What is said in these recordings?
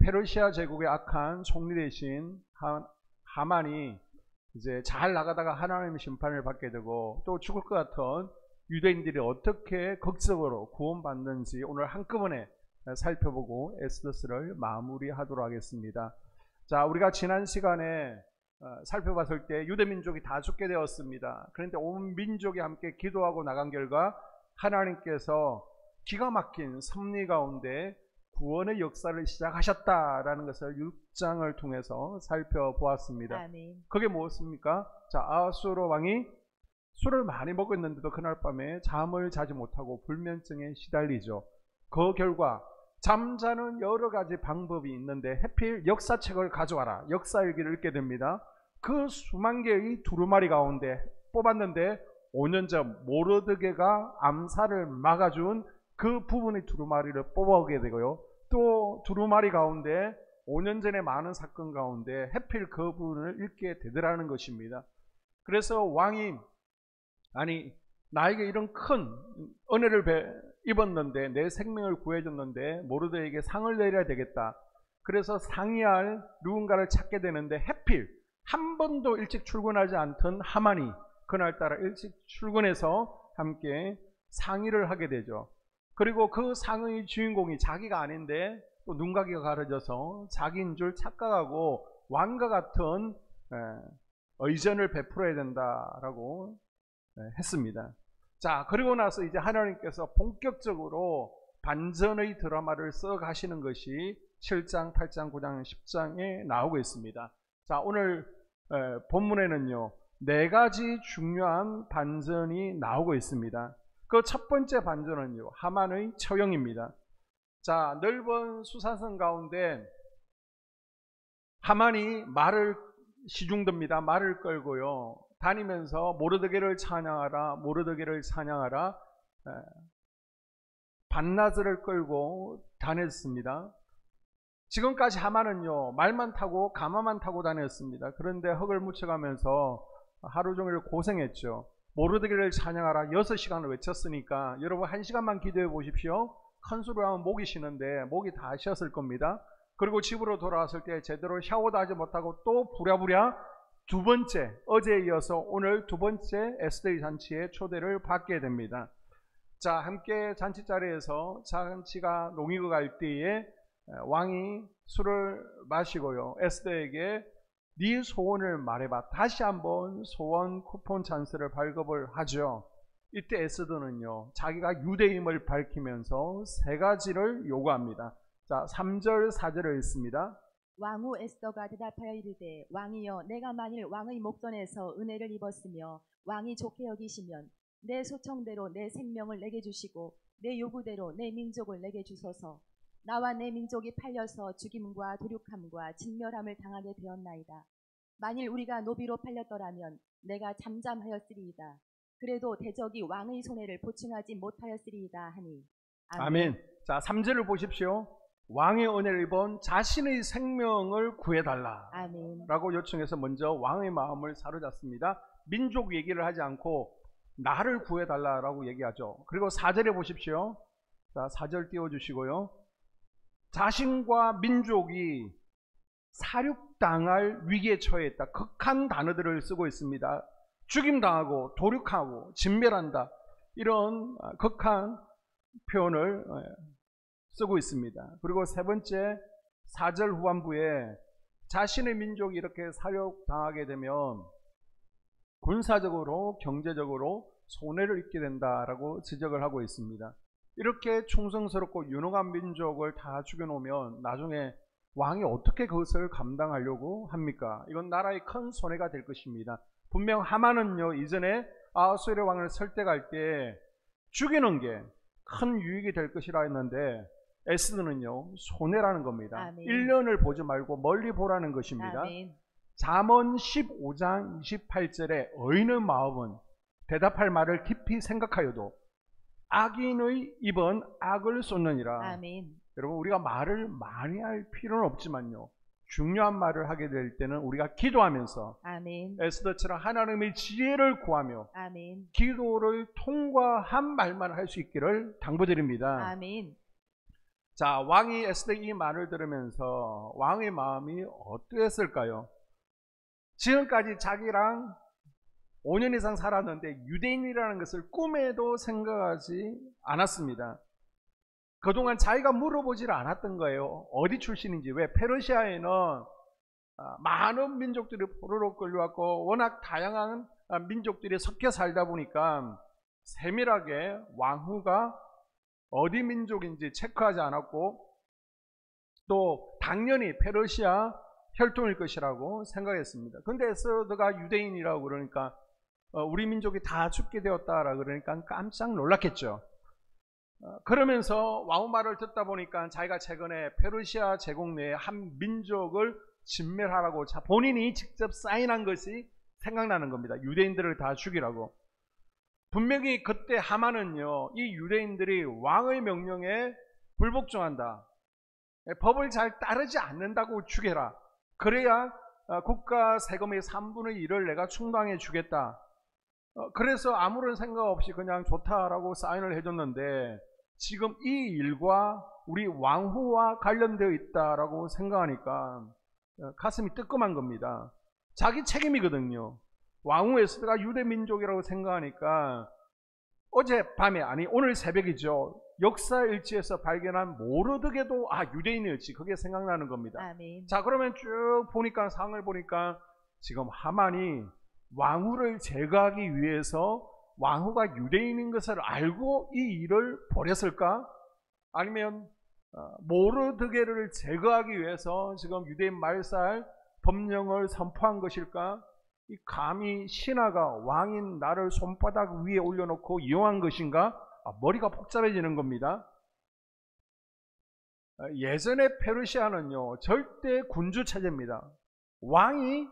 페르시아 제국의 악한 총리 대신 하만이 이제 잘 나가다가 하나님의 심판을 받게 되고 또 죽을 것 같은 유대인들이 어떻게 극적으로 구원받는지 오늘 한꺼번에 살펴보고 에스더스를 마무리하도록 하겠습니다. 자, 우리가 지난 시간에 살펴봤을 때 유대민족이 다 죽게 되었습니다. 그런데 온 민족이 함께 기도하고 나간 결과 하나님께서 기가 막힌 섭리 가운데 구원의 역사를 시작하셨다라는 것을 6장을 통해서 살펴보았습니다. 아멘. 그게 무엇입니까? 자, 아하수에로 왕이 술을 많이 먹었는데도 그날 밤에 잠을 자지 못하고 불면증에 시달리죠. 그 결과 잠자는 여러 가지 방법이 있는데 해필 역사책을 가져와라, 역사일기를 읽게 됩니다. 그 수만 개의 두루마리 가운데 뽑았는데 5년 전 모르드게가 암살을 막아준 그 부분의 두루마리를 뽑아오게 되고요. 또 두루마리 가운데 5년 전에 많은 사건 가운데 해필 그 부분을 읽게 되더라는 것입니다. 그래서 왕이 나에게 이런 큰 은혜를 입었는데 내 생명을 구해줬는데 모르드게에게 상을 내려야 되겠다. 그래서 상의할 누군가를 찾게 되는데 해필 한 번도 일찍 출근하지 않던 하만이 그날따라 일찍 출근해서 함께 상의를 하게 되죠. 그리고 그 상의 주인공이 자기가 아닌데 또 눈가기가 가려져서 자기인 줄 착각하고 왕과 같은 의전을 베풀어야 된다라고 했습니다. 자, 그리고 나서 이제 하나님께서 본격적으로 반전의 드라마를 써 가시는 것이 7장, 8장, 9장, 10장에 나오고 있습니다. 자, 오늘 본문에는요 4가지 중요한 반전이 나오고 있습니다. 그 첫 번째 반전은요 하만의 처형입니다. 자, 넓은 수사성 가운데 하만이 말을 시중듭니다. 말을 끌고요 다니면서 모르드게를 찬양하라, 모르드게를 찬양하라, 반나스를 끌고 다녔습니다. 지금까지 하만은요 말만 타고 가마만 타고 다녔습니다. 그런데 흙을 묻혀가면서 하루 종일 고생했죠. 모르드게를 찬양하라 6시간을 외쳤으니까 여러분 1시간만 기도해 보십시오. 큰 소리로 하면 목이 쉬는데 목이 다 쉬었을 겁니다. 그리고 집으로 돌아왔을 때 제대로 샤워도 하지 못하고 또 부랴부랴 두 번째, 어제에 이어서 오늘 두 번째 에스더의 잔치에 초대를 받게 됩니다. 자, 함께 잔치 자리에서 잔치가 농익어 갈 때에 왕이 술을 마시고요 에스더에게 네 소원을 말해봐. 다시 한번 소원 쿠폰 찬스를 발급을 하죠. 이때 에스더는요 자기가 유대임을 밝히면서 3가지를 요구합니다. 자, 3절 4절을 읽습니다. 왕후 에스더가 대답하여 이르되 왕이여 내가 만일 왕의 목전에서 은혜를 입었으며 왕이 좋게 여기시면 내 소청대로 내 생명을 내게 주시고 내 요구대로 내 민족을 내게 주소서. 나와 내 민족이 팔려서 죽임과 도륙함과 진멸함을 당하게 되었나이다. 만일 우리가 노비로 팔렸더라면 내가 잠잠하였으리이다. 그래도 대적이 왕의 손해를 보충하지 못하였으리이다 하니. 아멘. 자, 3절을 보십시오. 왕의 은혜를 입은 자신의 생명을 구해달라 아멘. 라고 요청해서 먼저 왕의 마음을 사로잡습니다. 민족 얘기를 하지 않고 나를 구해달라라고 얘기하죠. 그리고 4절에 보십시오. 자, 4절 띄워주시고요. 자신과 민족이 사륙당할 위기에 처해있다. 극한 단어들을 쓰고 있습니다. 죽임당하고 도륙하고 진멸한다. 이런 극한 표현을 쓰고 있습니다. 그리고 세 번째 4절 후반부에 자신의 민족이 이렇게 사륙당하게 되면 군사적으로 경제적으로 손해를 입게 된다라고 지적을 하고 있습니다. 이렇게 충성스럽고 유능한 민족을 다 죽여놓으면 나중에 왕이 어떻게 그것을 감당하려고 합니까? 이건 나라의 큰 손해가 될 것입니다. 분명 하만은요 이전에 아하수에로 왕을 설득할 때 죽이는 게 큰 유익이 될 것이라 했는데 에스더는요 손해라는 겁니다. 아멘. 1년을 보지 말고 멀리 보라는 것입니다. 아멘. 잠언 15장 28절에 의인의 마음은 대답할 말을 깊이 생각하여도 악인의 입은 악을 쏟느니라. 아멘. 여러분 우리가 말을 많이 할 필요는 없지만요 중요한 말을 하게 될 때는 우리가 기도하면서 아멘. 에스더처럼 하나님의 지혜를 구하며 아멘. 기도를 통과한 말만 할 수 있기를 당부드립니다. 아멘. 자, 왕이 에스더의 이 말을 들으면서 왕의 마음이 어떠했을까요? 지금까지 자기랑 5년 이상 살았는데 유대인이라는 것을 꿈에도 생각하지 않았습니다. 그동안 자기가 물어보질 않았던 거예요. 어디 출신인지. 왜? 페르시아에는 많은 민족들이 포로로 끌려왔고 워낙 다양한 민족들이 섞여 살다 보니까 세밀하게 왕후가 어디 민족인지 체크하지 않았고 또 당연히 페르시아 혈통일 것이라고 생각했습니다. 그런데 에스더가 유대인이라고 그러니까 우리 민족이 다 죽게 되었다라 그러니까 깜짝 놀랐겠죠. 그러면서 왕후 말을 듣다 보니까 자기가 최근에 페르시아 제국 내에 한 민족을 진멸하라고 본인이 직접 사인한 것이 생각나는 겁니다. 유대인들을 다 죽이라고. 분명히 그때 하만은요, 이 유대인들이 왕의 명령에 불복종한다, 법을 잘 따르지 않는다고 죽여라, 그래야 국가 세금의 3분의 1을 내가 충당해 주겠다. 그래서 아무런 생각 없이 그냥 좋다라고 사인을 해줬는데 지금 이 일과 우리 왕후와 관련되어 있다라고 생각하니까 가슴이 뜨끔한 겁니다. 자기 책임이거든요. 왕후 에스더가 유대 민족이라고 생각하니까 어젯밤에, 아니 오늘 새벽이죠, 역사 일지에서 발견한 모르드게도 유대인이었지, 그게 생각나는 겁니다. 아멘. 자, 그러면 쭉 보니까 상을 보니까 지금 하만이 왕후를 제거하기 위해서 왕후가 유대인인 것을 알고 이 일을 벌였을까? 아니면 모르드게를 제거하기 위해서 지금 유대인 말살 법령을 선포한 것일까? 이 감히 신하가 왕인 나를 손바닥 위에 올려놓고 이용한 것인가? 머리가 복잡해지는 겁니다. 예전에 페르시아는요, 절대 군주 체제입니다. 왕이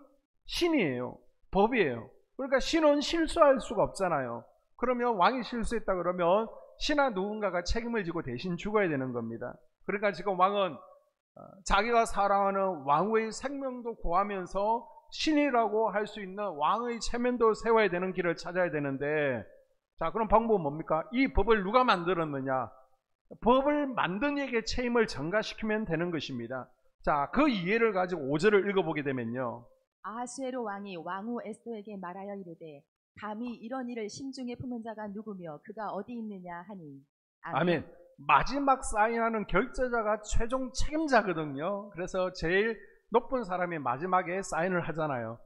신이에요. 법이에요. 그러니까 신은 실수할 수가 없잖아요. 그러면 왕이 실수했다 그러면 신하 누군가가 책임을 지고 대신 죽어야 되는 겁니다. 그러니까 지금 왕은 자기가 사랑하는 왕후의 생명도 구하면서 신이라고 할 수 있는 왕의 체면도 세워야 되는 길을 찾아야 되는데, 자, 그럼 방법은 뭡니까? 이 법을 누가 만들었느냐? 법을 만든 이에게 책임을 전가시키면 되는 것입니다. 자, 그 이해를 가지고 5절을 읽어보게 되면요, 아하수에로 왕이 왕후 에스더에게 말하여 이르되 감히 이런 일을 심중에 품은 자가 누구며 그가 어디 있느냐 하니. 아멘. 마지막 사인하는 결제자가 최종 책임자거든요. 그래서 제일 높은 사람이 마지막에 사인을 하잖아요.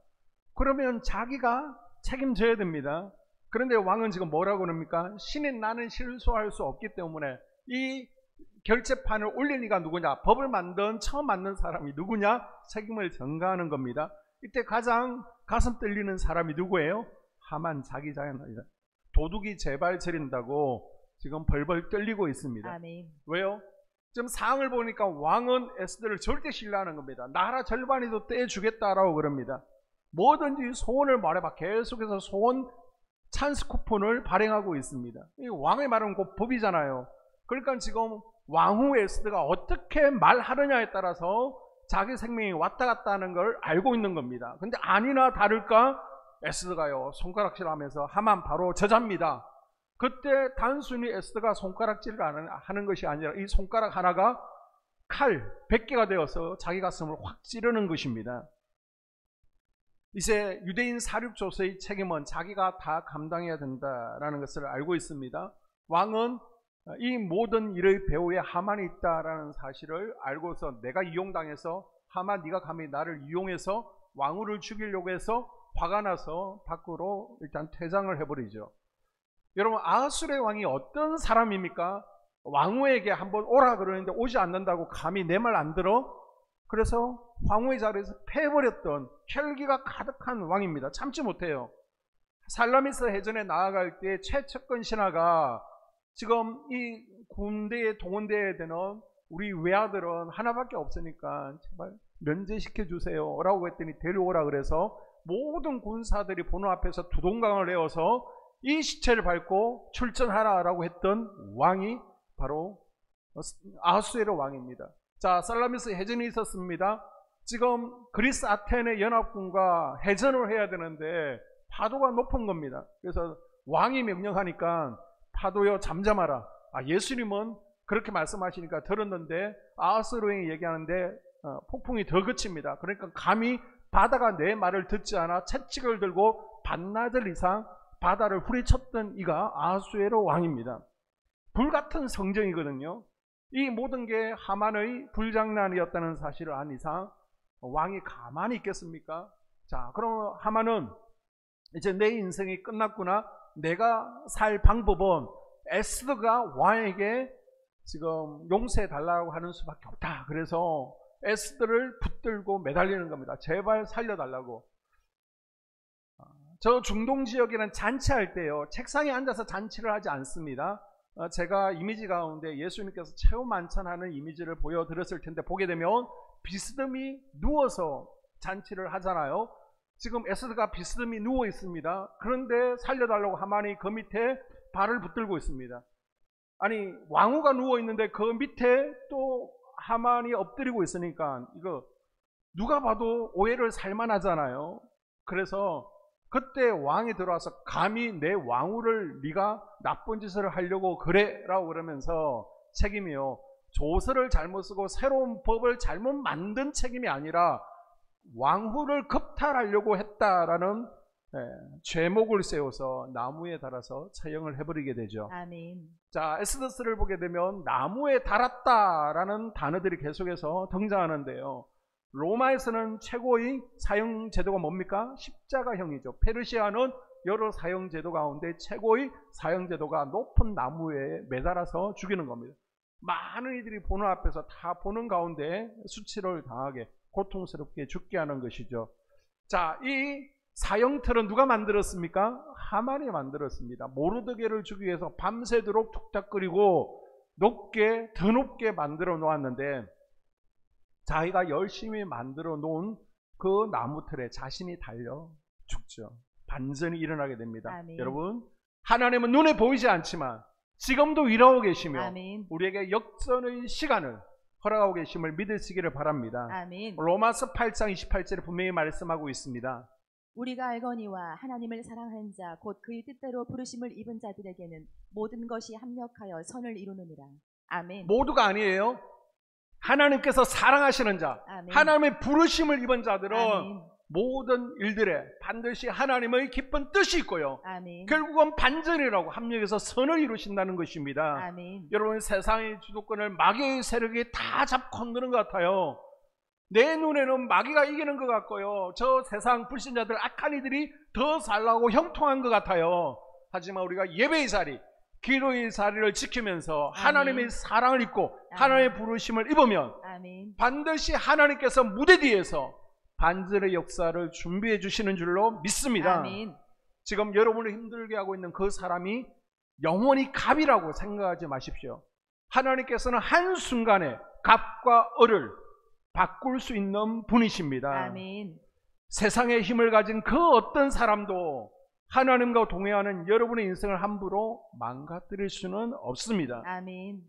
그러면 자기가 책임져야 됩니다. 그런데 왕은 지금 뭐라고 그럽니까? 신인 나는 실수할 수 없기 때문에 이 결제판을 올릴 리가 누구냐? 법을 처음 만든 사람이 누구냐? 책임을 전가하는 겁니다. 이때 가장 가슴 떨리는 사람이 누구예요? 하만 자기 자연입니다. 도둑이 제발 저린다고 지금 벌벌 떨리고 있습니다. 아멘. 왜요? 지금 상황을 보니까 왕은 에스더를 절대 신뢰하는 겁니다. 나라 절반이도 떼주겠다라고 그럽니다. 뭐든지 소원을 말해봐. 계속해서 소원 찬스 쿠폰을 발행하고 있습니다. 이 왕의 말은 곧 법이잖아요. 그러니까 지금 왕후 에스더가 어떻게 말하느냐에 따라서 자기 생명이 왔다 갔다 하는 걸 알고 있는 겁니다. 근데 아니나 다를까 에스더가요, 손가락질 하면서 하만 바로 저자입니다. 그때 단순히 에스더가 손가락질을 하는 것이 아니라 이 손가락 하나가 칼 100개가 되어서 자기 가슴을 확 찌르는 것입니다. 이제 유대인 사륙조서의 책임은 자기가 다 감당해야 된다라는 것을 알고 있습니다. 왕은 이 모든 일의 배후에 하만이 있다라는 사실을 알고서 내가 이용당해서 하만 네가 감히 나를 이용해서 왕후를 죽이려고 해서 화가 나서 밖으로 일단 퇴장을 해버리죠. 여러분, 아하수르의 왕이 어떤 사람입니까? 왕후에게 한번 오라 그러는데 오지 않는다고 감히 내 말 안 들어? 그래서 황후의 자리에서 패버렸던 혈기가 가득한 왕입니다. 참지 못해요. 살라미스 해전에 나아갈 때 최측근 신하가 지금 이 군대에 동원되어야 되는 우리 외아들은 하나밖에 없으니까 제발 면제시켜 주세요 라고 했더니 데려오라 그래서 모든 군사들이 보는 앞에서 두동강을 내어서 이 시체를 밟고 출전하라라고 했던 왕이 바로 아하수에로 왕입니다. 자, 살라미스 해전이 있었습니다. 지금 그리스 아테네 연합군과 해전을 해야 되는데 파도가 높은 겁니다. 그래서 왕이 명령하니까 파도여 잠잠하라. 예수님은 그렇게 말씀하시니까 들었는데 아하스웨로 왕이 얘기하는데 폭풍이 더 그칩니다. 그러니까 감히 바다가 내 말을 듣지 않아 채찍을 들고 반나절 이상 바다를 후리쳤던 이가 아하스웨로 왕입니다. 불같은 성정이거든요. 이 모든 게 하만의 불장난이었다는 사실을 안 이상 왕이 가만히 있겠습니까? 자, 그럼 하만은 이제 내 인생이 끝났구나. 내가 살 방법은 에스더가 왕에게 지금 용서해 달라고 하는 수밖에 없다. 그래서 에스더를 붙들고 매달리는 겁니다. 제발 살려달라고. 저 중동 지역에는 잔치할 때요, 책상에 앉아서 잔치를 하지 않습니다. 제가 이미지 가운데 예수님께서 최후 만찬하는 이미지를 보여드렸을 텐데, 보게 되면 비스듬히 누워서 잔치를 하잖아요. 지금 에스더가 비스듬히 누워 있습니다. 그런데 살려달라고 하만이 그 밑에 발을 붙들고 있습니다. 아니, 왕후가 누워 있는데 그 밑에 또 하만이 엎드리고 있으니까 이거 누가 봐도 오해를 살만하잖아요. 그래서 그때 왕이 들어와서 감히 내 왕후를 네가 나쁜 짓을 하려고 그래 라고 그러면서, 책임이요, 조서를 잘못 쓰고 새로운 법을 잘못 만든 책임이 아니라 왕후를 겁탈하려고 했다라는 죄목을 세워서 나무에 달아서 처형을 해버리게 되죠. 아멘. 자, 에스더스를 보게 되면 나무에 달았다라는 단어들이 계속해서 등장하는데요. 로마에서는 최고의 사형 제도가 뭡니까? 십자가형이죠. 페르시아는 여러 사형 제도 가운데 최고의 사형 제도가 높은 나무에 매달아서 죽이는 겁니다. 많은 이들이 보는 앞에서 다 보는 가운데 수치를 당하게 고통스럽게 죽게 하는 것이죠. 자, 이 사형틀은 누가 만들었습니까? 하만이 만들었습니다. 모르드게를 주기 위해서 밤새도록 툭탁거리고 더 높게 만들어 놓았는데, 자기가 열심히 만들어 놓은 그 나무틀에 자신이 달려 죽죠. 반전이 일어나게 됩니다. 아멘. 여러분, 하나님은 눈에 보이지 않지만 지금도 일하고 계시며 아멘. 우리에게 역전의 시간을 허락하고 계심을 믿으시기를 바랍니다. 아멘. 로마서 8장 28절에 분명히 말씀하고 있습니다. 우리가 알거니와 하나님을 사랑하는 자 곧 그의 뜻대로 부르심을 입은 자들에게는 모든 것이 합력하여 선을 이루느니라. 아멘. 모두가 아니에요. 하나님께서 사랑하시는 자, 아멘. 하나님의 부르심을 입은 자들은 아멘. 모든 일들에 반드시 하나님의 깊은 뜻이 있고요, 아멘. 결국은 반전이라고 합력해서 선을 이루신다는 것입니다. 아멘. 여러분, 세상의 주도권을 마귀의 세력이 다 잡고 흔드는 것 같아요. 내 눈에는 마귀가 이기는 것 같고요, 저 세상 불신자들, 악한 이들이 더 잘나고 형통한 것 같아요. 하지만 우리가 예배의 자리, 기도의 자리를 지키면서 아멘. 하나님의 사랑을 입고 아멘. 하나님의 부르심을 입으면 아멘. 반드시 하나님께서 무대 뒤에서 반전의 역사를 준비해 주시는 줄로 믿습니다. 아멘. 지금 여러분을 힘들게 하고 있는 그 사람이 영원히 갑이라고 생각하지 마십시오. 하나님께서는 한순간에 갑과 을을 바꿀 수 있는 분이십니다. 아멘. 세상의 힘을 가진 그 어떤 사람도 하나님과 동행하는 여러분의 인생을 함부로 망가뜨릴 수는 없습니다. 아멘.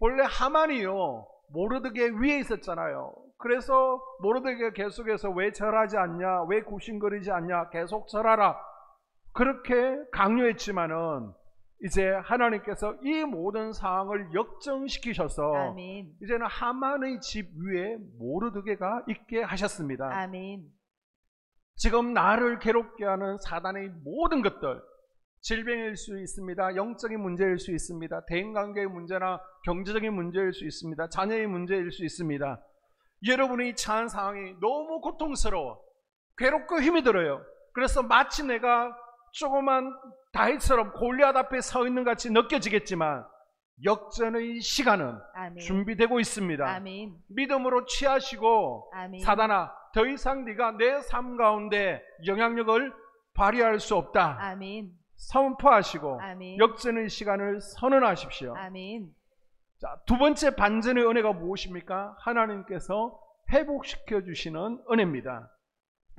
원래 하만이요, 모르드게 위에 있었잖아요. 그래서 모르드게 계속해서 왜 절하지 않냐, 왜 굽신거리지 않냐, 계속 절하라, 그렇게 강요했지만은 이제 하나님께서 이 모든 상황을 역정시키셔서 아멘. 이제는 하만의 집 위에 모르드게가 있게 하셨습니다. 아멘. 지금 나를 괴롭게 하는 사단의 모든 것들, 질병일 수 있습니다. 영적인 문제일 수 있습니다. 대인관계의 문제나 경제적인 문제일 수 있습니다. 자녀의 문제일 수 있습니다. 여러분이 처한 상황이 너무 고통스러워, 괴롭고 힘이 들어요. 그래서 마치 내가 조그만 다윗처럼 골리앗 앞에 서 있는 같이 느껴지겠지만 역전의 시간은 아멘. 준비되고 있습니다. 아멘. 믿음으로 취하시고, 아멘. 사단아, 더 이상 네가 내 삶 가운데 영향력을 발휘할 수 없다, 아멘. 선포하시고 아멘. 역전의 시간을 선언하십시오. 아멘. 자, 두 번째 반전의 은혜가 무엇입니까? 하나님께서 회복시켜 주시는 은혜입니다.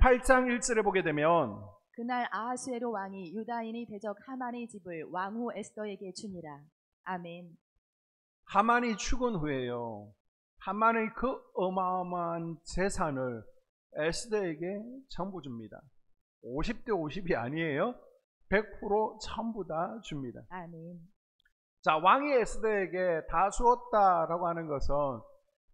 8장 1절에 보게 되면 그날 아하수에로 왕이 유다인의 대적 하만의 집을 왕후 에스더에게 주니라. 아멘. 하만이 죽은 후에요, 하만의 그 어마어마한 재산을 에스더에게 전부 줍니다. 50대 50이 아니에요. 100% 전부 다 줍니다. 아멘. 자, 왕이 에스더에게 다 주었다라고 하는 것은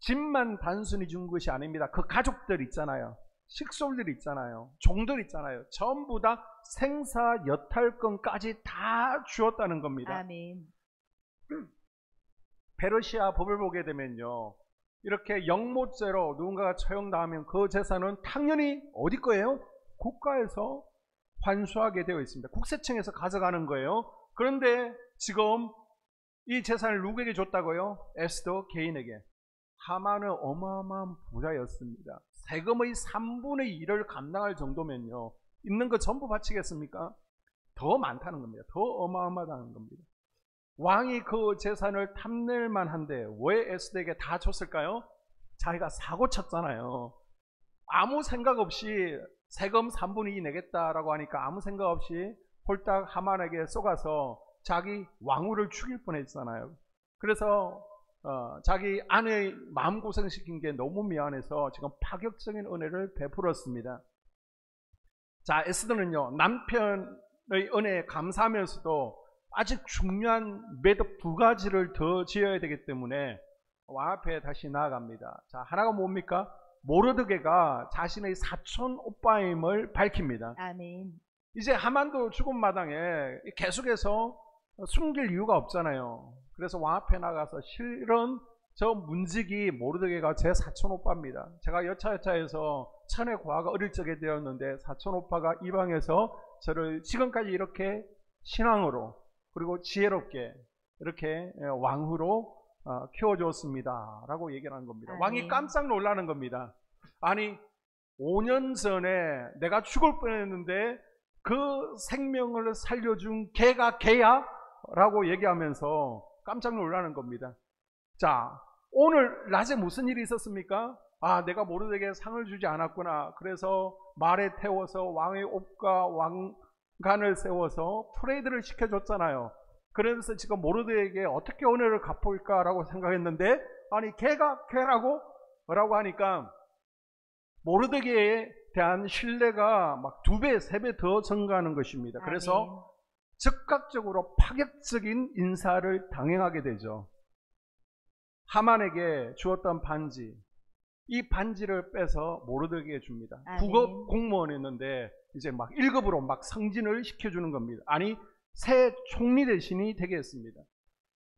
집만 단순히 준 것이 아닙니다. 그 가족들 있잖아요. 식솔들 있잖아요. 종들 있잖아요. 전부 다 생사 여탈권까지 다 주었다는 겁니다. 아멘. 페르시아 법을 보게 되면요, 이렇게 영모죄로 누군가가 처형당하면 그 재산은 당연히 어디 거예요? 국가에서 환수하게 되어 있습니다. 국세청에서 가져가는 거예요. 그런데 지금 이 재산을 누구에게 줬다고요? 에스더 개인에게. 하만은 어마어마한 부자였습니다. 세금의 3분의 1을 감당할 정도면요, 있는 거 전부 바치겠습니까? 더 많다는 겁니다. 더 어마어마하다는 겁니다. 왕이 그 재산을 탐낼 만한데 왜 에스더에게 다 줬을까요? 자기가 사고 쳤잖아요. 아무 생각 없이 세금 3분의 2 내겠다라고 하니까 아무 생각 없이 홀딱 하만에게 쏘가서 자기 왕후를 죽일 뻔했잖아요. 그래서 자기 아내의 마음고생시킨 게 너무 미안해서 지금 파격적인 은혜를 베풀었습니다. 자, 에스더는요, 남편의 은혜에 감사하면서도 아직 중요한 매듭 2가지를 더 지어야 되기 때문에 왕 앞에 다시 나아갑니다. 자, 하나가 뭡니까? 모르드게가 자신의 사촌 오빠임을 밝힙니다. 아멘. 이제 하만도 죽은 마당에 계속해서 숨길 이유가 없잖아요. 그래서 왕 앞에 나가서 실은 저 문지기 모르드게가 제 사촌 오빠입니다. 제가 여차여차해서 천의 고아가 어릴 적에 되었는데 사촌 오빠가 이방에서 저를 지금까지 이렇게 신앙으로 그리고 지혜롭게 이렇게 왕후로 키워줬습니다 라고 얘기를 하는 겁니다. 아멘. 왕이 깜짝 놀라는 겁니다. 아니 5년 전에 내가 죽을 뻔했는데 그 생명을 살려준 걔가 걔야? 라고 얘기하면서 깜짝 놀라는 겁니다. 자, 오늘 낮에 무슨 일이 있었습니까? 아, 내가 모르드게에게 상을 주지 않았구나. 그래서 말에 태워서 왕의 옷과 왕관을 세워서 프레이드를 시켜줬잖아요. 그래서 지금 모르드게에게 어떻게 은혜를 갚을까라고 생각했는데, 아니 걔가 걔라고? 라고 하니까 모르드게에 대한 신뢰가 막 2배, 3배 더 증가하는 것입니다. 그래서 아멘. 즉각적으로 파격적인 인사를 당행하게 되죠. 하만에게 주었던 반지, 이 반지를 빼서 모르드게에게 줍니다. 아멘. 9급 공무원이었는데 이제 막 1급으로 막 승진을 시켜주는 겁니다. 아니 새 총리 대신이 되겠습니다.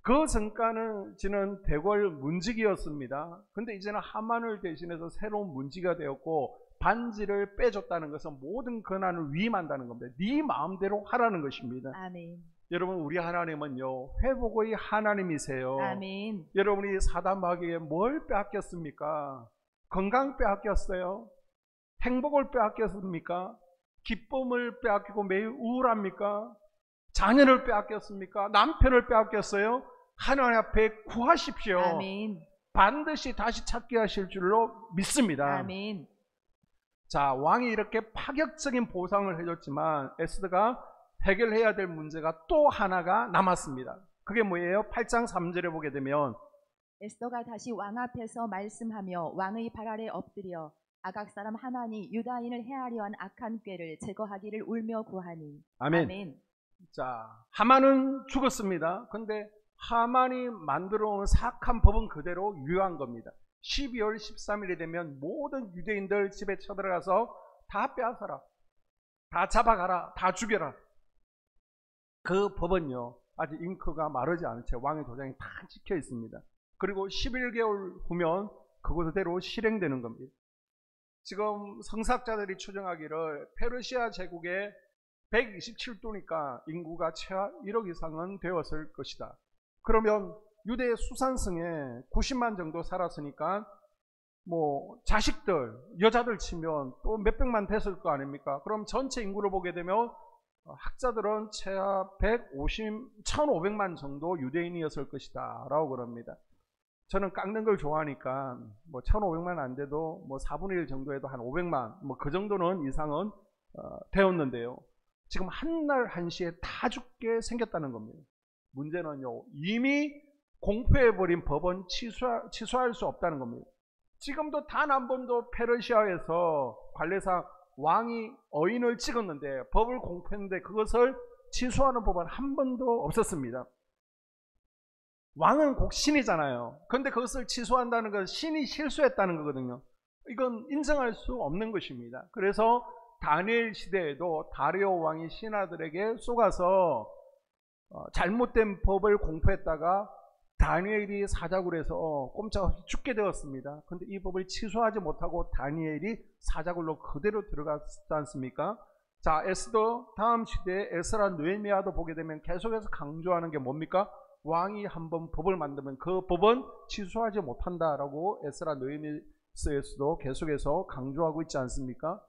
그 전까는 지는 대궐 문지기였습니다. 근데 이제는 하만을 대신해서 새로운 문지기가 되었고 반지를 빼줬다는 것은 모든 권한을 위임한다는 겁니다. 네 마음대로 하라는 것입니다. 아멘. 여러분, 우리 하나님은요, 회복의 하나님이세요. 아멘. 여러분이 사단마귀에게 뭘 빼앗겼습니까? 건강 빼앗겼어요? 행복을 빼앗겼습니까? 기쁨을 빼앗기고 매일 우울합니까? 자녀를 빼앗겼습니까? 남편을 빼앗겼어요? 하나님 앞에 구하십시오. 아멘. 반드시 다시 찾게 하실 줄로 믿습니다. 아멘. 자, 왕이 이렇게 파격적인 보상을 해줬지만 에스더가 해결해야 될 문제가 또 하나가 남았습니다. 그게 뭐예요? 8장 3절에 보게 되면 에스더가 다시 왕 앞에서 말씀하며 왕의 발 아래 엎드려 아각 사람 하만이 유다인을 해하려 한 악한 꾀를 제거하기를 울며 구하니. 아멘. 아멘. 자, 하만은 죽었습니다. 근데 하만이 만들어 온 사악한 법은 그대로 유효한 겁니다. 12월 13일이 되면 모든 유대인들 집에 쳐들어가서 다 빼앗아라, 다 잡아가라, 다 죽여라. 그 법은요, 아직 잉크가 마르지 않은 채 왕의 도장이 다 찍혀 있습니다. 그리고 11개월 후면 그것대로 실행되는 겁니다. 지금 성사학자들이 추정하기를 페르시아 제국의 127도니까 인구가 최하 1억 이상은 되었을 것이다. 그러면 유대 수산성에 90만 정도 살았으니까 뭐 자식들, 여자들 치면 또 몇백만 됐을 거 아닙니까? 그럼 전체 인구를 보게 되면 학자들은 최하 1,500만 정도 유대인이었을 것이다 라고 그럽니다. 저는 깎는 걸 좋아하니까 뭐 1,500만 안 돼도 뭐 4분의 1 정도에도 한 500만 뭐 그 정도는 이상은 되었는데요. 지금 한날 한시에 다 죽게 생겼다는 겁니다. 문제는요, 이미 공포해버린 법은 취소할 수 없다는 겁니다. 지금도 단 한 번도 페르시아에서 관례상 왕이 어인을 찍었는데 법을 공포했는데 그것을 취소하는 법은 한 번도 없었습니다. 왕은 곧 신이잖아요. 그런데 그것을 취소한다는 건 신이 실수했다는 거거든요. 이건 인정할 수 없는 것입니다. 그래서 다니엘 시대에도 다리오 왕이 신하들에게 쏘가서 잘못된 법을 공포했다가 다니엘이 사자굴 해서 꼼짝없이 죽게 되었습니다. 그런데 이 법을 취소하지 못하고 다니엘이 사자굴로 그대로 들어갔지 않습니까? 자, 에스더 다음 시대에 에스라 느헤미야도 보게 되면 계속해서 강조하는 게 뭡니까? 왕이 한번 법을 만들면 그 법은 취소하지 못한다라고 에스라 느헤미야에서도 계속해서 강조하고 있지 않습니까?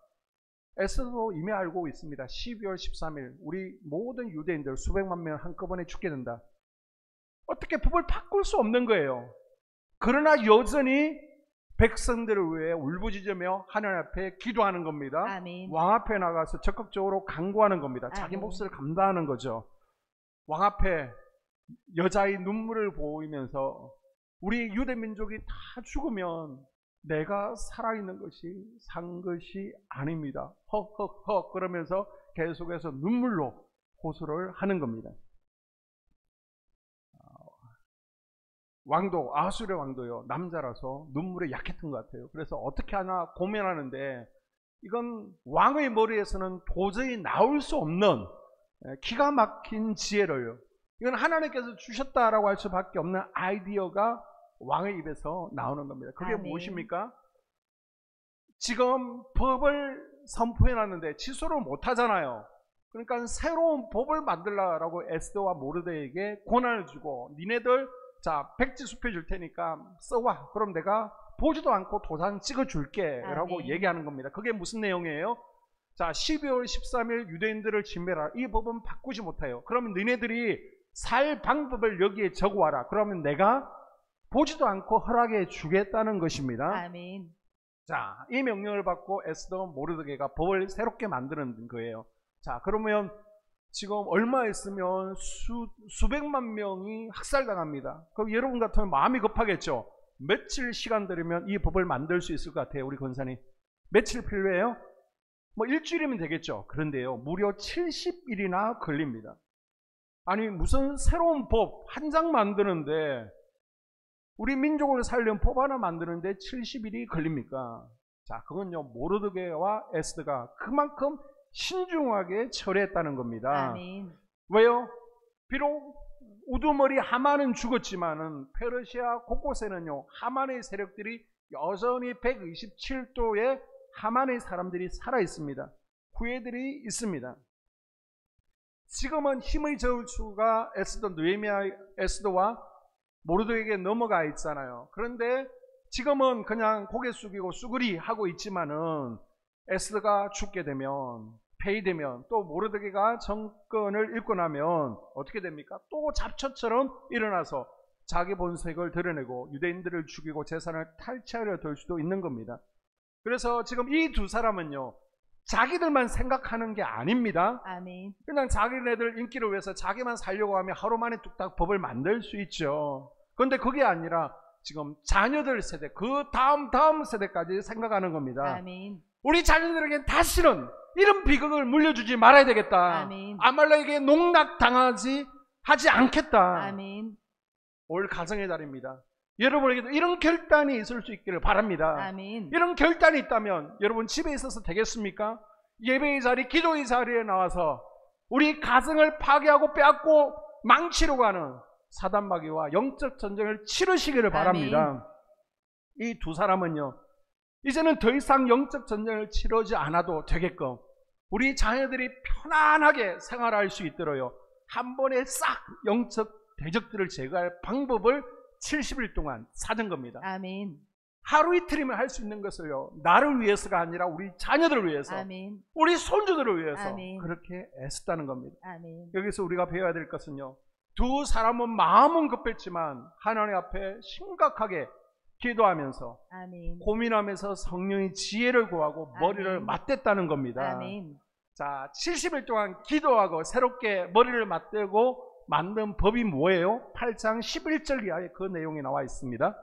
에스더도 이미 알고 있습니다. 12월 13일 우리 모든 유대인들 수백만 명 한꺼번에 죽게 된다. 어떻게 법을 바꿀 수 없는 거예요. 그러나 여전히 백성들을 위해 울부짖으며 하나님 앞에 기도하는 겁니다. 아멘. 왕 앞에 나가서 적극적으로 강구하는 겁니다. 자기 아멘. 몫을 감당하는 거죠. 왕 앞에 여자의 눈물을 보이면서 우리 유대 민족이 다 죽으면 내가 살아있는 것이 산 것이 아닙니다. 헉헉헉 그러면서 계속해서 눈물로 호소를 하는 겁니다. 왕도 아수르 왕도요 남자라서 눈물에 약했던 것 같아요. 그래서 어떻게 하나 고민하는데 이건 왕의 머리에서는 도저히 나올 수 없는 기가 막힌 지혜를 이건 하나님께서 주셨다라고 할 수밖에 없는 아이디어가 왕의 입에서 나오는 겁니다. 그게 아멘. 무엇입니까? 지금 법을 선포해놨는데 취소를 못하잖아요. 그러니까 새로운 법을 만들라라고 에스더와 모르드에게 권한을 주고 니네들 자 백지 수표 줄 테니까 써와. 그럼 내가 보지도 않고 도장 찍어줄게 라고 아멘. 얘기하는 겁니다. 그게 무슨 내용이에요? 자 12월 13일 유대인들을 진멸하라. 이 법은 바꾸지 못해요. 그러면 너네들이 살 방법을 여기에 적어와라. 그러면 내가 보지도 않고 허락해 주겠다는 것입니다. 아멘. 자, 이 명령을 받고 에스더 모르드게가 법을 새롭게 만드는 거예요. 자, 그러면 지금 얼마 있으면 수백만 명이 학살당합니다. 그럼 여러분 같으면 마음이 급하겠죠. 며칠 시간 들이면 이 법을 만들 수 있을 것 같아요, 우리 권사님? 며칠 필요해요? 뭐 일주일이면 되겠죠. 그런데요, 무려 70일이나 걸립니다. 아니 무슨 새로운 법 한 장 만드는데 우리 민족을 살려면 법 하나 만드는데 70일이 걸립니까? 자, 그건요 모르드게와 에스더가 그만큼 신중하게 처리했다는 겁니다. 아멘. 왜요? 비록 우두머리 하만은 죽었지만은 페르시아 곳곳에는요 하만의 세력들이 여전히 127도의 하만의 사람들이 살아 있습니다. 후예들이 있습니다. 지금은 힘의 저울추가 에스더 느헤미야 에스더와 모르드게에게 넘어가 있잖아요. 그런데 지금은 그냥 고개 숙이고 쑥으리 하고 있지만은 에스더가 죽게 되면 폐위되면 또 모르드게가 정권을 잃고 나면 어떻게 됩니까? 또 잡초처럼 일어나서 자기 본색을 드러내고 유대인들을 죽이고 재산을 탈취하려 들 수도 있는 겁니다. 그래서 지금 이 두 사람은요 자기들만 생각하는 게 아닙니다. 아멘. 그냥 자기네들 인기를 위해서 자기만 살려고 하면 하루 만에 뚝딱 법을 만들 수 있죠. 그런데 그게 아니라 지금 자녀들 세대, 그 다음 세대까지 생각하는 겁니다. 아멘. 우리 자녀들에게 다시는 이런 비극을 물려주지 말아야 되겠다. 아멘. 아말렉에게 농락당하지 하지 않겠다. 아멘. 올 가정의 달입니다. 여러분에게도 이런 결단이 있을 수 있기를 바랍니다. 아멘. 이런 결단이 있다면 여러분 집에 있어서 되겠습니까? 예배의 자리, 기도의 자리에 나와서 우리 가정을 파괴하고 빼앗고 망치려고 하는 사단마귀와 영적 전쟁을 치르시기를 바랍니다. 이 두 사람은요 이제는 더 이상 영적 전쟁을 치르지 않아도 되게끔 우리 자녀들이 편안하게 생활할 수 있도록요 한 번에 싹 영적 대적들을 제거할 방법을 70일 동안 사는 겁니다. 아멘. 하루 이틀이면 할 수 있는 것을요 나를 위해서가 아니라 우리 자녀들을 위해서 아멘. 우리 손주들을 위해서 아멘. 그렇게 애쓰다는 겁니다. 아멘. 여기서 우리가 배워야 될 것은요 두 사람은 마음은 급했지만 하나님 앞에 심각하게 기도하면서 아멘. 고민하면서 성령의 지혜를 구하고 머리를 아멘. 맞댔다는 겁니다. 아멘. 자, 70일 동안 기도하고 새롭게 머리를 맞대고 만든 법이 뭐예요? 8장 11절 이하에 그 내용이 나와 있습니다.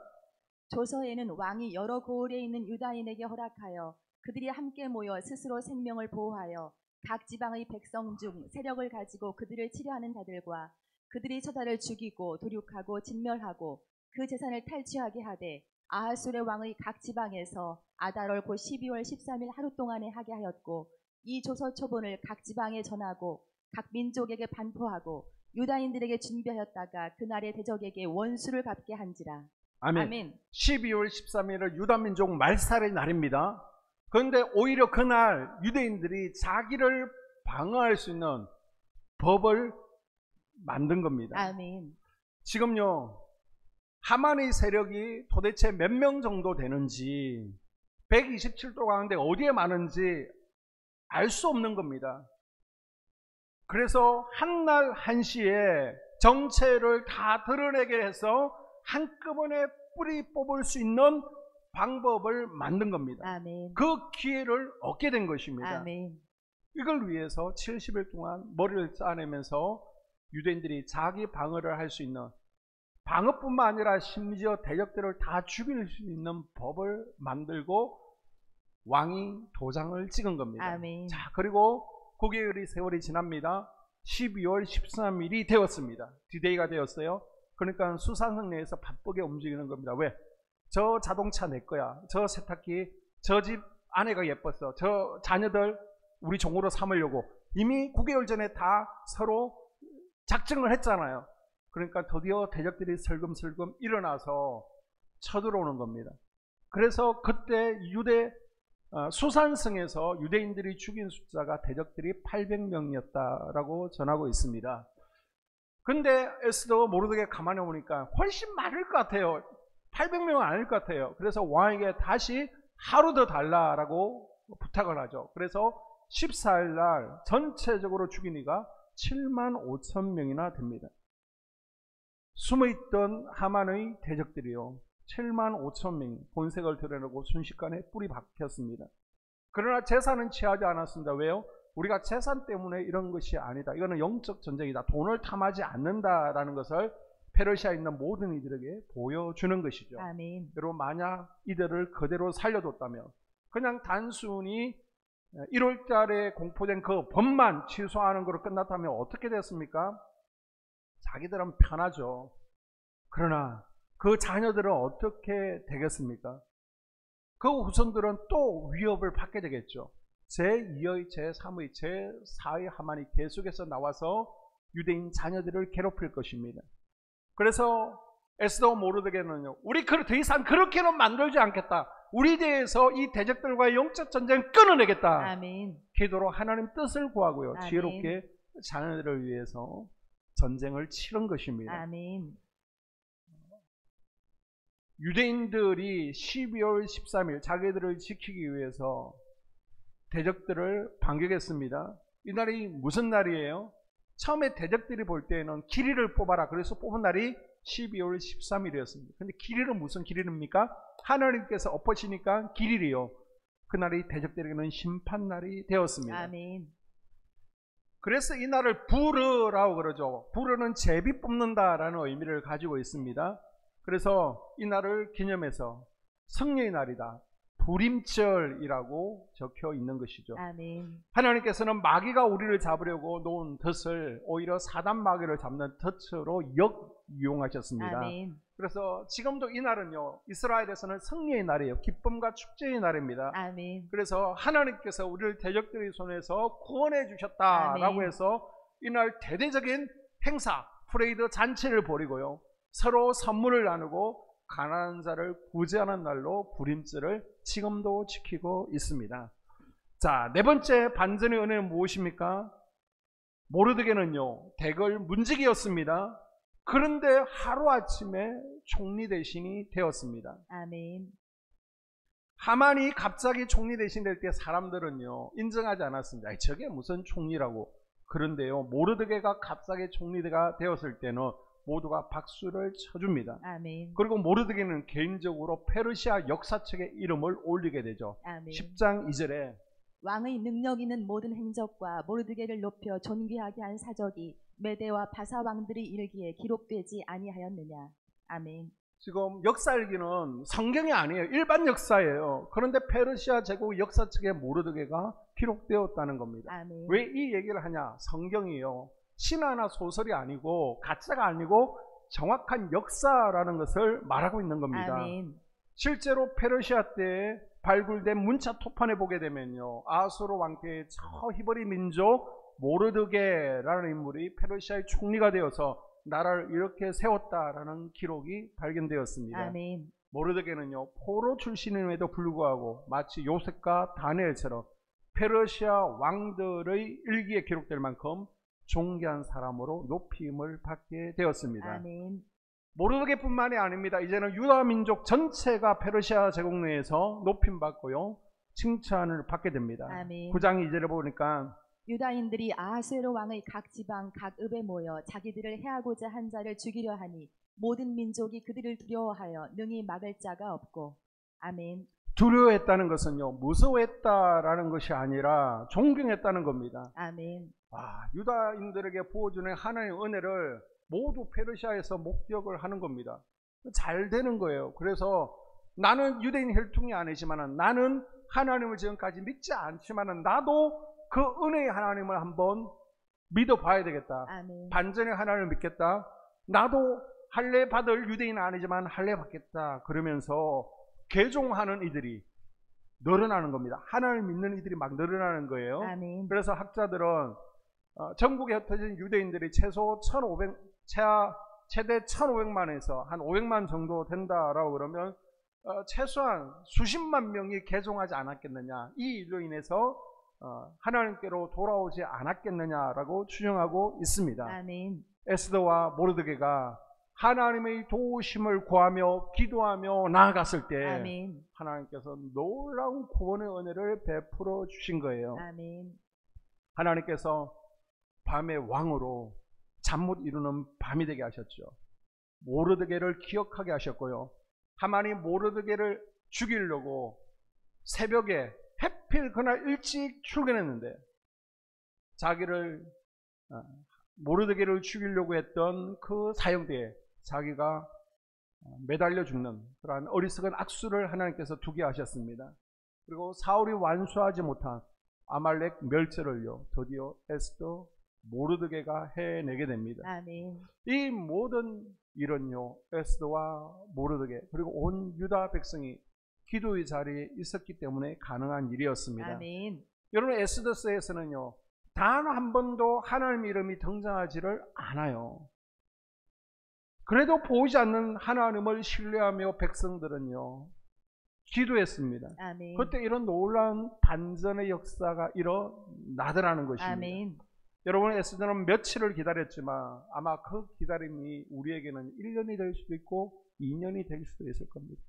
조서에는 왕이 여러 고을에 있는 유다인에게 허락하여 그들이 함께 모여 스스로 생명을 보호하여 각 지방의 백성 중 세력을 가지고 그들을 치료하는 자들과 그들이 저자를 죽이고 도륙하고 진멸하고 그 재산을 탈취하게 하되 아하술의 왕의 각 지방에서 아달월 곧 12월 13일 하루 동안에 하게 하였고 이 조서 초본을 각 지방에 전하고 각 민족에게 반포하고 유다인들에게 준비하였다가 그날의 대적에게 원수를 갚게 한지라. 아멘. 아멘. 12월 13일은 유다민족 말살의 날입니다. 그런데 오히려 그날 유대인들이 자기를 방어할 수 있는 법을 만든 겁니다. 아멘. 지금요, 하만의 세력이 도대체 몇 명 정도 되는지, 127도 가운데 어디에 많은지 알 수 없는 겁니다. 그래서 한날 한시에 정체를 다 드러내게 해서 한꺼번에 뿌리 뽑을 수 있는 방법을 만든 겁니다. 아멘. 그 기회를 얻게 된 것입니다. 아멘. 이걸 위해서 70일 동안 머리를 짜내면서 유대인들이 자기 방어를 할 수 있는, 방어뿐만 아니라 심지어 대적들을 다 죽일 수 있는 법을 만들고 왕이 도장을 찍은 겁니다. 아멘. 자, 그리고 9개월의 세월이 지납니다. 12월 13일이 되었습니다. 디데이가 되었어요. 그러니까 수산성 내에서 바쁘게 움직이는 겁니다. 왜? 저 자동차 내 거야. 저 세탁기, 저 집 아내가 예뻤어. 저 자녀들 우리 종으로 삼으려고 이미 9개월 전에 다 서로 작정을 했잖아요. 그러니까 드디어 대적들이 슬금슬금 일어나서 쳐들어오는 겁니다. 그래서 그때 수산성에서 유대인들이 죽인 숫자가 대적들이 800명이었다라고 전하고 있습니다. 근데 에스더 모르드게 가만히 보니까 훨씬 많을 것 같아요. 800명은 아닐 것 같아요. 그래서 왕에게 다시 하루 더 달라라고 부탁을 하죠. 그래서 14일 날 전체적으로 죽인 이가 7만 5천 명이나 됩니다. 숨어있던 하만의 대적들이요, 7만 5천 명 본색을 드러내고 순식간에 뿌리 박혔습니다. 그러나 재산은 취하지 않았습니다. 왜요? 우리가 재산 때문에 이런 것이 아니다. 이거는 영적 전쟁이다. 돈을 탐하지 않는다라는 것을 페르시아에 있는 모든 이들에게 보여주는 것이죠. 아멘. 여러분, 만약 이들을 그대로 살려뒀다면, 그냥 단순히 1월 달에 공포된 그 법만 취소하는 것으로 끝났다면 어떻게 됐습니까? 자기들은 편하죠. 그러나 그 자녀들은 어떻게 되겠습니까? 그 후손들은 또 위협을 받게 되겠죠. 제2의, 제3의, 제4의 하만이 계속해서 나와서 유대인 자녀들을 괴롭힐 것입니다. 그래서 에스더 모르드게는요, 우리 더 이상 그렇게는 만들지 않겠다. 우리 대해서 이 대적들과의 영적 전쟁을 끊어내겠다. 아멘. 기도로 하나님 뜻을 구하고요, 아멘. 지혜롭게 자녀들을 위해서 전쟁을 치른 것입니다. 아멘. 유대인들이 12월 13일 자기들을 지키기 위해서 대적들을 반격했습니다. 이날이 무슨 날이에요? 처음에 대적들이 볼 때에는 길이를 뽑아라. 그래서 뽑은 날이 12월 13일이었습니다. 근데 길이는 무슨 길이입니까? 하나님께서 엎으시니까 길이요. 그날이 대적들에게는 심판날이 되었습니다. 아멘. 그래서 이 날을 부르라고 그러죠. 부르는 제비 뽑는다라는 의미를 가지고 있습니다. 그래서 이 날을 기념해서 성령의 날이다, 부림절이라고 적혀 있는 것이죠. 아멘. 하나님께서는 마귀가 우리를 잡으려고 놓은 덫을 오히려 사단 마귀를 잡는 덫으로 역이용하셨습니다. 아멘. 그래서 지금도 이 날은요, 이스라엘에서는 성령의 날이에요. 기쁨과 축제의 날입니다. 아멘. 그래서 하나님께서 우리를 대적들의 손에서 구원해 주셨다라고 아멘. 해서 이날 대대적인 행사, 프레이드 잔치를 벌이고요, 서로 선물을 나누고 가난한 자를 구제하는 날로 부림절을 지금도 지키고 있습니다. 자, 네 번째 반전의 은혜는 무엇입니까? 모르드게는요, 대궐 문지기였습니다. 그런데 하루아침에 총리 대신이 되었습니다. 아멘. 하만이 갑자기 총리 대신 될 때 사람들은요, 인정하지 않았습니다. 저게 무슨 총리라고. 그런데요, 모르드게가 갑자기 총리가 되었을 때는 모두가 박수를 쳐줍니다. 아멘. 그리고 모르드게는 개인적으로 페르시아 역사책에 이름을 올리게 되죠. 아멘. 10장 2절에 왕의 능력 있는 모든 행적과 모르드게를 높여 존귀하게 한 사적이 메대와 바사 왕들의 일기에 기록되지 아니하였느냐. 아멘. 지금 역사일기는 성경이 아니에요. 일반 역사예요. 그런데 페르시아 제국 역사책에 모르드게가 기록되었다는 겁니다. 아멘. 왜 이 얘기를 하냐? 성경이요, 신화나 소설이 아니고 가짜가 아니고 정확한 역사라는 것을 말하고 있는 겁니다. 아멘. 실제로 페르시아 때에 발굴된 문자 토판에 보게 되면요, 아수르 왕태의 저 히브리 민족 모르드게라는 인물이 페르시아의 총리가 되어서 나라를 이렇게 세웠다라는 기록이 발견되었습니다. 아멘. 모르드게는요, 포로 출신임에도 불구하고 마치 요셉과 다니엘처럼 페르시아 왕들의 일기에 기록될 만큼 존귀한 사람으로 높임을 받게 되었습니다. 아멘. 모르드게뿐만이 아닙니다. 이제는 유다 민족 전체가 페르시아 제국 내에서 높임받고요, 칭찬을 받게 됩니다. 아멘. 9장 2절에 보니까 유다인들이 아하스웨로 왕의 각 지방 각 읍에 모여 자기들을 해하고자 한 자를 죽이려 하니 모든 민족이 그들을 두려워하여 능히 막을 자가 없고. 아멘. 두려워했다는 것은요, 무서워했다라는 것이 아니라 존경했다는 겁니다. 아멘. 유다인들에게 부어주는 하나님의 은혜를 모두 페르시아에서 목격을 하는 겁니다. 잘 되는 거예요. 그래서 나는 유대인 혈통이 아니지만 나는 하나님을 지금까지 믿지 않지만 나도 그 은혜의 하나님을 한번 믿어봐야 되겠다. 아멘. 반전의 하나님을 믿겠다. 나도 할례 받을 유대인은 아니지만 할례 받겠다. 그러면서 개종하는 이들이 늘어나는 겁니다. 하나님을 믿는 이들이 막 늘어나는 거예요. 아멘. 그래서 학자들은 전국에 흩어진 유대인들이 최대 1,500만에서 한 500만 정도 된다라고 그러면 최소한 수십만 명이 개종하지 않았겠느냐, 이 일로 인해서 하나님께로 돌아오지 않았겠느냐라고 추정하고 있습니다. 아멘. 에스더와 모르드게가 하나님의 도우심을 구하며 기도하며 나아갔을 때 아멘. 하나님께서 놀라운 구원의 은혜를 베풀어 주신 거예요. 아멘. 하나님께서 밤의 왕으로 잠 못 이루는 밤이 되게 하셨죠. 모르드게를 기억하게 하셨고요. 하만이 모르드게를 죽이려고 새벽에 해필 그날 일찍 출근했는데 자기를 모르드게를 죽이려고 했던 그 사형대에 자기가 매달려 죽는 그러한 어리석은 악수를 하나님께서 두게 하셨습니다. 그리고 사울이 완수하지 못한 아말렉 멸절을요, 드디어 에스더 모르드게가 해내게 됩니다. 아멘. 이 모든 일은요, 에스더와 모르드게 그리고 온 유다 백성이 기도의 자리에 있었기 때문에 가능한 일이었습니다. 아멘. 여러분, 에스더서에서는요, 단 한 번도 하나님 이름이 등장하지를 않아요. 그래도 보이지 않는 하나님을 신뢰하며 백성들은요, 기도했습니다. 아멘. 그때 이런 놀라운 반전의 역사가 일어나더라는 것입니다. 아멘. 여러분, 에스더는 며칠을 기다렸지만 아마 그 기다림이 우리에게는 1년이 될 수도 있고 2년이 될 수도 있을 겁니다.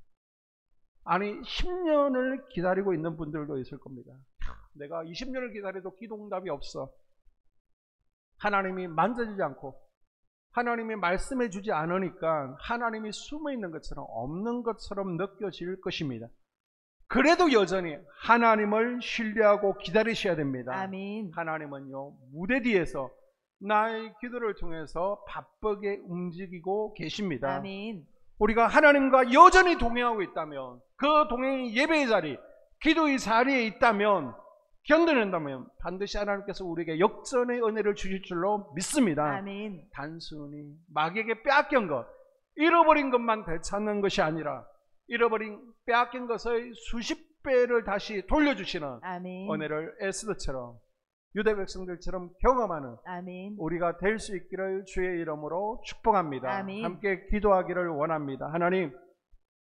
아니 10년을 기다리고 있는 분들도 있을 겁니다. 내가 20년을 기다려도 기도응답이 없어. 하나님이 만져주지 않고 하나님이 말씀해 주지 않으니까 하나님이 숨어있는 것처럼 없는 것처럼 느껴질 것입니다. 그래도 여전히 하나님을 신뢰하고 기다리셔야 됩니다. 아멘. 하나님은요, 무대 뒤에서 나의 기도를 통해서 바쁘게 움직이고 계십니다. 아멘. 우리가 하나님과 여전히 동행하고 있다면, 그 동행이 예배의 자리, 기도의 자리에 있다면, 견뎌낸다면 반드시 하나님께서 우리에게 역전의 은혜를 주실 줄로 믿습니다. 아멘. 단순히 마귀에게 빼앗긴 것, 잃어버린 것만 되찾는 것이 아니라 잃어버린 빼앗긴 것의 수십 배를 다시 돌려주시는 아멘. 은혜를 에스더처럼 유대 백성들처럼 경험하는 아멘. 우리가 될 수 있기를 주의 이름으로 축복합니다. 아멘. 함께 기도하기를 원합니다. 하나님,